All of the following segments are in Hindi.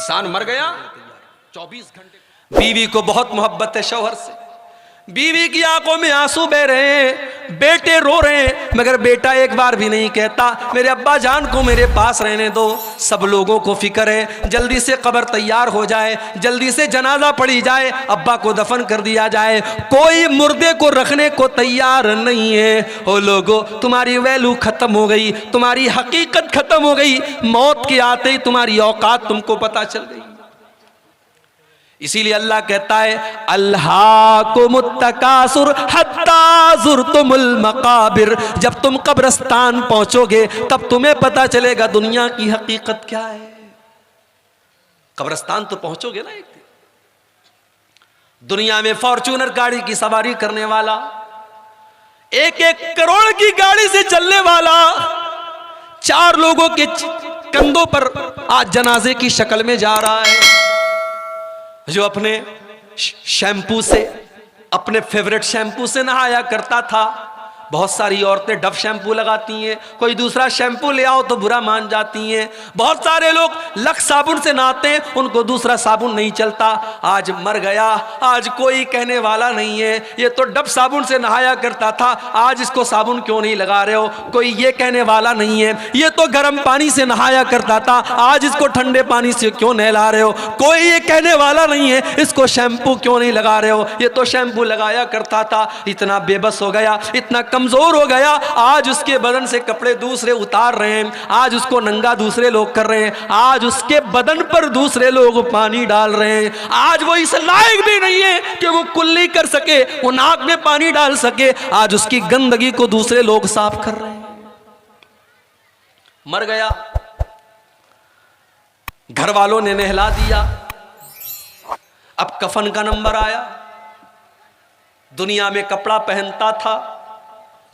इंसान मर गया 24 घंटे। बीवी को बहुत मोहब्बत है शौहर से, बीवी की आंखों में आंसू बह रहे हैं, बेटे रो रहे हैं, मगर बेटा एक बार भी नहीं कहता मेरे अब्बा जान को मेरे पास रहने दो। सब लोगों को फिक्र है जल्दी से कब्र तैयार हो जाए, जल्दी से जनाजा पड़ी जाए, अब्बा को दफन कर दिया जाए। कोई मुर्दे को रखने को तैयार नहीं है। ओ लोगों, तुम्हारी वैल्यू खत्म हो गई, तुम्हारी हकीकत खत्म हो गई। मौत के आते ही तुम्हारी औकात तुमको पता चल गई। इसीलिए अल्लाह कहता है अल्हाकुमुत्तकासुर हत्ता ज़ुरतुमुल मकाबिर, जब तुम कब्रिस्तान पहुंचोगे तब तुम्हें पता चलेगा दुनिया की हकीकत क्या है। कब्रिस्तान तो पहुंचोगे ना एक दिन। दुनिया में फॉर्च्यूनर गाड़ी की सवारी करने वाला, 1-1 करोड़ की गाड़ी से चलने वाला, 4 लोगों के कंधों पर आज जनाजे की शक्ल में जा रहा है। जो अपने शैम्पू से, अपने फेवरेट शैम्पू से नहाया करता था। बहुत सारी औरतें डव शैम्पू लगाती हैं, कोई दूसरा शैम्पू ले आओ तो बुरा मान जाती हैं। बहुत सारे लोग लक्स साबुन से नहाते हैं, उनको दूसरा साबुन नहीं चलता। आज मर गया, आज कोई कहने वाला नहीं है ये तो डव साबुन से नहाया करता था, आज इसको साबुन क्यों नहीं लगा रहे हो, कोई ये कहने वाला नहीं है। ये तो गर्म पानी से नहाया करता था, आज इसको ठंडे पानी से क्यों नहला रहे हो, कोई ये कहने वाला नहीं है इसको शैम्पू क्यों नहीं लगा रहे हो, ये तो शैम्पू लगाया करता था। इतना बेबस हो गया, इतना कमजोर हो गया, आज उसके बदन से कपड़े दूसरे उतार रहे हैं, आज उसको नंगा दूसरे लोग कर रहे हैं, आज उसके बदन पर दूसरे लोग पानी डाल रहे हैं। आज वो इस लायक भी नहीं है कि वो कुल्ली कर सके, वो नाक में पानी डाल सके, आज उसकी गंदगी को दूसरे लोग साफ कर रहे हैं। मर गया, घर वालों ने नहला दिया, अब कफन का नंबर आया। दुनिया में कपड़ा पहनता था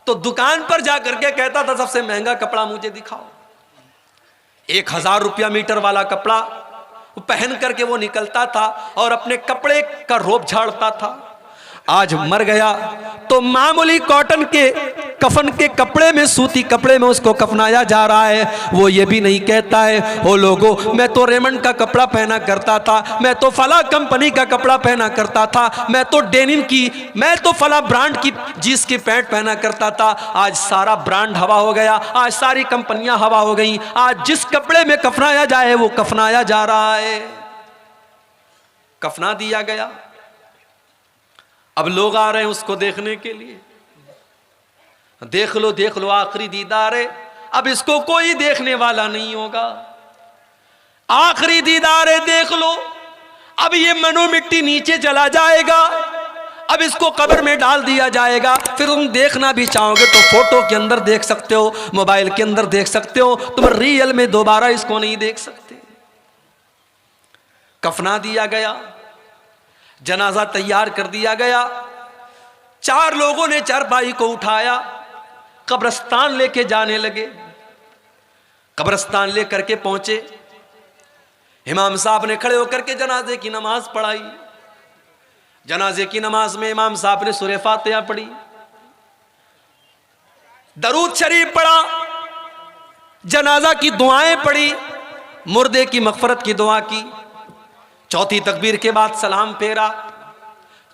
तो दुकान पर जाकर के कहता था सबसे महंगा कपड़ा मुझे दिखाओ। 1000 रुपया मीटर वाला कपड़ा वो पहन करके वो निकलता था और अपने कपड़े का रोब झाड़ता था। आज मर गया तो मामूली कॉटन के कफन के कपड़े में, सूती कपड़े में उसको कफनाया जा रहा है। वो ये भी नहीं कहता है ओ लोगों मैं तो रेमंड का कपड़ा पहना करता था, मैं तो फला कंपनी का कपड़ा पहना करता था, मैं तो डेनिम की, मैं तो फला ब्रांड की जींस की पैंट पहना करता था। आज सारा ब्रांड हवा हो गया, आज सारी कंपनियां हवा हो गई, आज जिस कपड़े में कफनाया जाए वो कफनाया जा रहा है। कफना दिया गया, अब लोग आ रहे हैं उसको देखने के लिए। देख लो आखिरी दीदार है, अब इसको कोई देखने वाला नहीं होगा। आखिरी दीदार है, देख लो, अब ये मनो मिट्टी नीचे चला जाएगा, अब इसको कब्र में डाल दिया जाएगा। फिर तुम देखना भी चाहोगे तो फोटो के अंदर देख सकते हो, मोबाइल के अंदर देख सकते हो, तुम रियल में दोबारा इसको नहीं देख सकते। कफना दिया गया, जनाजा तैयार कर दिया गया, 4 लोगों ने चारपाई को उठाया, कब्रिस्तान लेके जाने लगे। कब्रिस्तान लेकर के पहुंचे, इमाम साहब ने खड़े होकर के जनाजे की नमाज पढ़ाई। जनाजे की नमाज में इमाम साहब ने सूरह फातिहा पढ़ी, दरूद शरीफ पढ़ा, जनाजा की दुआएं पढ़ी, मुर्दे की मगफरत की दुआ की। चौथी तकबीर के बाद सलाम फेरा।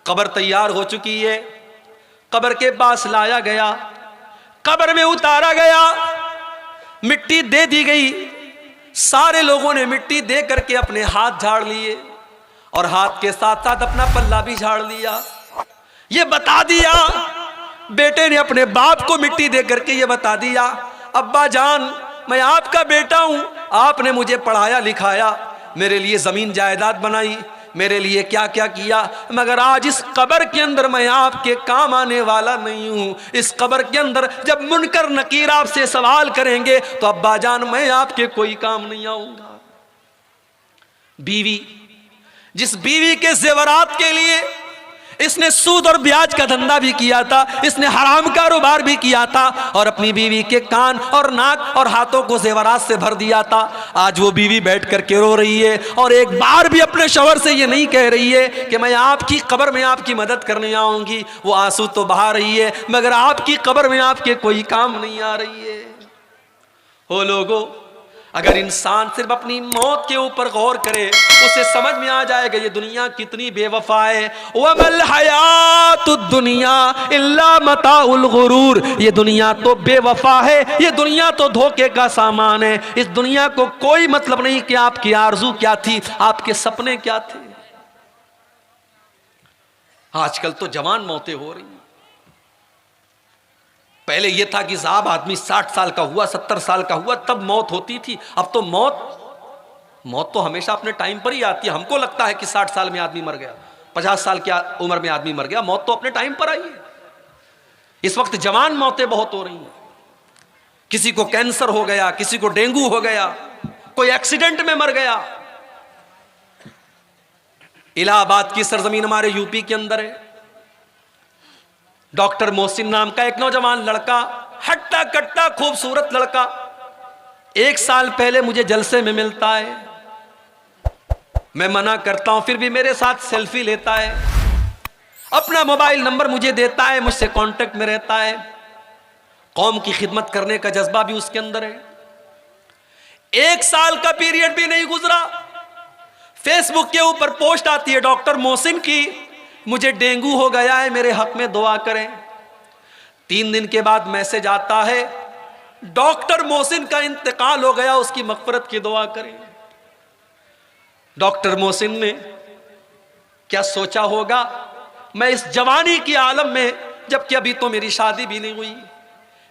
कब्र तैयार हो चुकी है, कब्र के पास लाया गया, कब्र में उतारा गया, मिट्टी दे दी गई। सारे लोगों ने मिट्टी दे करके अपने हाथ झाड़ लिए और हाथ के साथ साथ अपना पल्ला भी झाड़ लिया। ये बता दिया, बेटे ने अपने बाप को मिट्टी दे करके ये बता दिया, अब्बा जान मैं आपका बेटा हूं, आपने मुझे पढ़ाया लिखाया, मेरे लिए जमीन जायदाद बनाई, मेरे लिए क्या क्या किया, मगर आज इस कब्र के अंदर मैं आपके काम आने वाला नहीं हूं। इस कब्र के अंदर जब मुनकर नकीर आपसे सवाल करेंगे तो अब्बा जान मैं आपके कोई काम नहीं आऊंगा। बीवी, जिस बीवी के जेवरात के लिए इसने सूद और ब्याज का धंधा भी किया था, इसने हराम कारोबार भी किया था और अपनी बीवी के कान और नाक और हाथों को जेवरात से भर दिया था, आज वो बीवी बैठ करके रो रही है और एक बार भी अपने शौहर से ये नहीं कह रही है कि मैं आपकी कब्र में आपकी मदद करने आऊंगी। वो आंसू तो बहा रही है मगर आपकी कब्र में आपके कोई काम नहीं आ रही है। हो लोगो, अगर इंसान सिर्फ अपनी मौत के ऊपर गौर करे, उसे समझ में आ जाएगा ये दुनिया कितनी बेवफा है। वमल हयातुद दुनिया इल्ला मताउल गुरूर, ये दुनिया तो बेवफा है, ये दुनिया तो धोखे का सामान है। इस दुनिया को कोई मतलब नहीं कि आपकी आरज़ू क्या थी, आपके सपने क्या थे। आजकल तो जवान मौतें हो रही हैं। पहले यह था कि साहब आदमी 60 साल का हुआ, 70 साल का हुआ तब मौत होती थी। अब तो मौत तो हमेशा अपने टाइम पर ही आती है। हमको लगता है कि 60 साल में आदमी मर गया, 50 साल की उम्र में आदमी मर गया, मौत तो अपने टाइम पर आई है। इस वक्त जवान मौतें बहुत हो रही हैं। किसी को कैंसर हो गया, किसी को डेंगू हो गया, कोई एक्सीडेंट में मर गया। इलाहाबाद की सरजमीन हमारे यूपी के अंदर है। डॉक्टर मोहसिन नाम का एक नौजवान लड़का, हट्टा कट्टा खूबसूरत लड़का, 1 साल पहले मुझे जलसे में मिलता है। मैं मना करता हूं फिर भी मेरे साथ सेल्फी लेता है, अपना मोबाइल नंबर मुझे देता है, मुझसे कांटेक्ट में रहता है। कौम की खिदमत करने का जज्बा भी उसके अंदर है। 1 साल का पीरियड भी नहीं गुजरा, फेसबुक के ऊपर पोस्ट आती है डॉक्टर मोहसिन की, मुझे डेंगू हो गया है, मेरे हक में दुआ करें। 3 दिन के बाद मैसेज आता है, डॉक्टर मोहसिन का इंतकाल हो गया, उसकी मगफरत की दुआ करें। डॉक्टर मोहसिन ने क्या सोचा होगा, मैं इस जवानी की आलम में, जबकि अभी तो मेरी शादी भी नहीं हुई,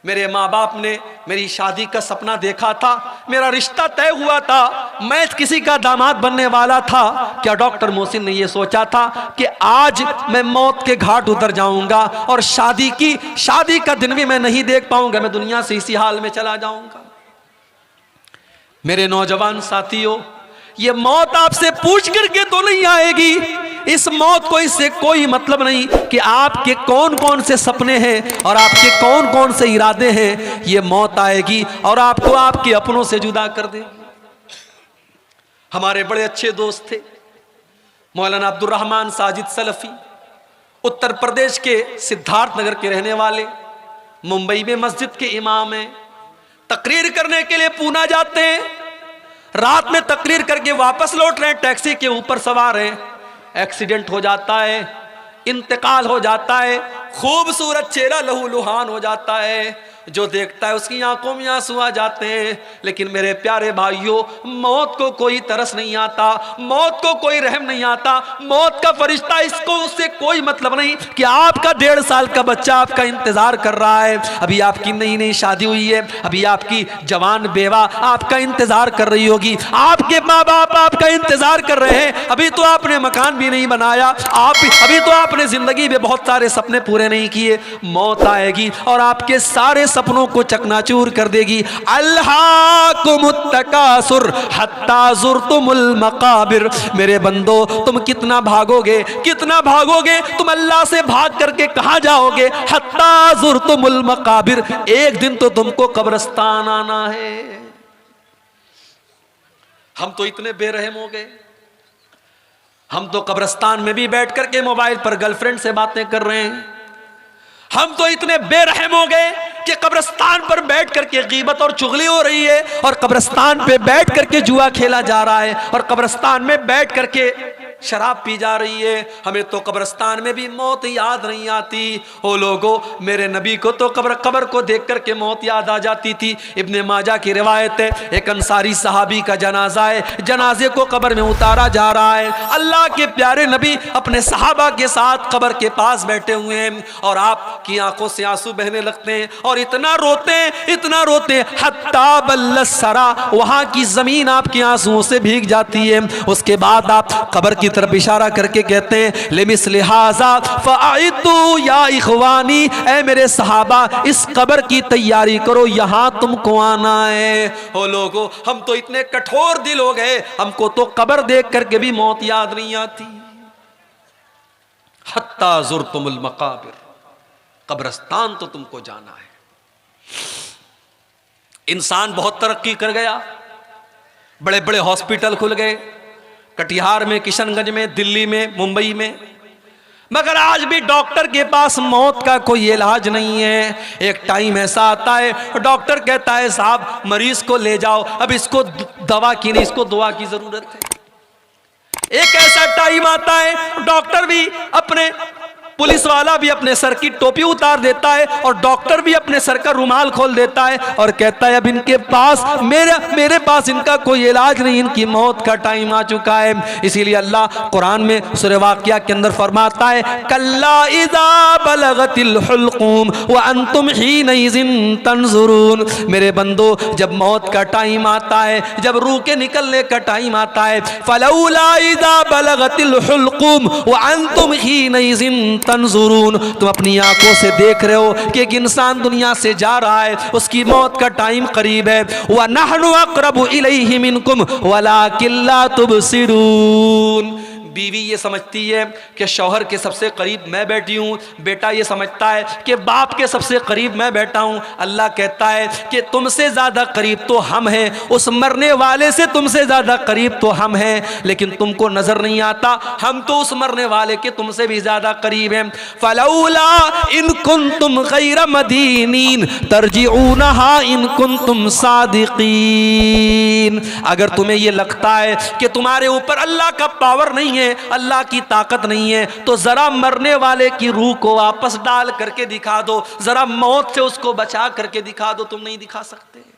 मेरे माँ बाप ने मेरी शादी का सपना देखा था, मेरा रिश्ता तय हुआ था, मैं किसी का दामाद बनने वाला था। क्या डॉक्टर मोहसिन ने यह सोचा था कि आज मैं मौत के घाट उतर जाऊंगा और शादी का दिन भी मैं नहीं देख पाऊंगा, मैं दुनिया से इसी हाल में चला जाऊंगा। मेरे नौजवान साथियों, ये मौत आपसे पूछ करके तो नहीं आएगी। इस मौत को इससे कोई मतलब नहीं कि आपके कौन कौन से सपने हैं और आपके कौन कौन से इरादे हैं। ये मौत आएगी और आपको आपके अपनों से जुदा कर देगी। हमारे बड़े अच्छे दोस्त थे मौलाना अब्दुल रहमान साजिद सलफी, उत्तर प्रदेश के सिद्धार्थ नगर के रहने वाले, मुंबई में मस्जिद के इमाम हैं। तकरीर करने के लिए पूना जाते हैं, रात में तकरीर करके वापस लौट रहे हैं, टैक्सी के ऊपर सवार हैं, एक्सीडेंट हो जाता है, इंतकाल हो जाता है। खूबसूरत चेहरा लहूलुहान हो जाता है, जो देखता है उसकी आंखों में आंसू आ जाते हैं। लेकिन मेरे प्यारे भाइयों, मौत को कोई तरस नहीं आता, मौत को कोई रहम नहीं आता। मौत का फरिश्ता, इसको उससे कोई मतलब नहीं कि आपका 1.5 साल का बच्चा आपका इंतजार कर रहा है, अभी आपकी नई नई शादी हुई है, अभी आपकी जवान बेवा आपका इंतजार कर रही होगी, आपके माँ बाप आपका इंतजार कर रहे हैं, अभी तो आपने मकान भी नहीं बनाया, अभी तो आपने जिंदगी में बहुत सारे सपने पूरे नहीं किए। मौत आएगी और आपके सारे सपनों को चकनाचूर कर देगी। अल्हाकुमुत्तकासुर हत्ता ज़ुरतुमुल मकाबिर। मेरे बंदो, तुम कितना भागोगे, कितना भागोगे, तुम अल्लाह से भाग करके कहां जाओगे? हत्ता ज़ुरतुमुल मकाबिर, एक दिन तो तुमको कब्रिस्तान आना है। हम तो इतने बेरहम हो गए, हम तो कब्रिस्तान में भी बैठ करके मोबाइल पर गर्लफ्रेंड से बातें कर रहे हैं। हम तो इतने बेरहम हो गए कि कब्रिस्तान पर बैठ करके गीबत और चुगली हो रही है, और कब्रिस्तान पे बैठ करके जुआ खेला जा रहा है, और कब्रिस्तान में बैठ करके शराब पी जा रही है। हमें तो कब्रिस्तान में भी मौत याद नहीं आती। ओ लोगों, मेरे नबी को तो कब्र को देख करके मौत याद आ जाती थी। इब्ने माजा की रिवायत है, एक अंसारी सहाबी का जनाजा है, जनाजे को कब्र में उतारा जा रहा है। अल्लाह के प्यारे नबी अपने सहाबा के साथ कब्र के पास बैठे हुए हैं, और आपकी आंखों से आंसू बहने लगते हैं, और इतना रोते हैं, इतना रोते हैं, हत्ता बल्लसरा, वहां की जमीन आपके आंसुओं से भीग जाती है। उसके बाद आप कब्र की तरफ इशारा करके कहते हैं, लिमिस लिहाजा फ़अइदू या इखवानी, ऐ मेरे सहाबा, इस कब्र की तैयारी करो, यहां तुमको आना है। ओ लोगों, हम तो इतने कठोर दिल हो गए, हमको तो कब्र देख करके भी मौत याद नहीं आती। हत्ता ज़ुरतुमुल मकाबिर, कब्रिस्तान तो तुमको जाना है। इंसान बहुत तरक्की कर गया, बड़े बड़े हॉस्पिटल खुल गए, कटिहार में, किशनगंज में, दिल्ली में, मुंबई में। मगर आज भी डॉक्टर के पास मौत का कोई इलाज नहीं है। एक टाइम ऐसा आता है डॉक्टर कहता है साहब मरीज को ले जाओ, अब इसको दवा की नहीं, इसको दुआ की जरूरत है। एक ऐसा टाइम आता है डॉक्टर भी अपने, पुलिस वाला भी अपने सर की टोपी उतार देता है और डॉक्टर भी अपने सर का रुमाल खोल देता है और कहता है अब इनके पास मेरे पास इनका कोई इलाज नहीं, इनकी मौत का टाइम आ चुका है। इसीलिए अल्लाह कुरान में सूरह वाक़िया के अंदर फरमाता है कल्ला इज़ा बलगतिल हुल्क़ूम व अंतुम हीनइज़िन तंज़ुरून। मेरे बंदो जब मौत का टाइम आता है, जब रूह के निकलने का टाइम आता है, फलौला इज़ा बलगतिल हुल्क़ूम व अंतुम हीनइज़िन तंजुरून, तुम अपनी आंखों से देख रहे हो कि एक इंसान दुनिया से जा रहा है, उसकी मौत का टाइम करीब है। व नहनु अक़रबु इलैहि मिनकुम वलाकिन ला तुबसिरून। बीवी ये समझती है कि शौहर के सबसे करीब मैं बैठी हूँ, बेटा ये समझता है कि बाप के सबसे करीब मैं बैठा हूँ। अल्लाह कहता है कि तुमसे ज़्यादा करीब तो हम हैं, उस मरने वाले से तुमसे ज़्यादा करीब तो हम हैं, लेकिन तुमको नज़र नहीं आता हम तो उस मरने वाले के तुमसे भी ज़्यादा करीब हैं। फलौला इन कुंतुम गैर मदीनीन तरजिऊनहा इन कुंतुम सादिकीन। अगर तुम्हें ये लगता है कि तुम्हारे ऊपर अल्लाह का पावर नहीं है, अल्लाह की ताकत नहीं है, तो जरा मरने वाले की रूह को वापस डाल करके दिखा दो, जरा मौत से उसको बचा करके दिखा दो। तुम नहीं दिखा सकते।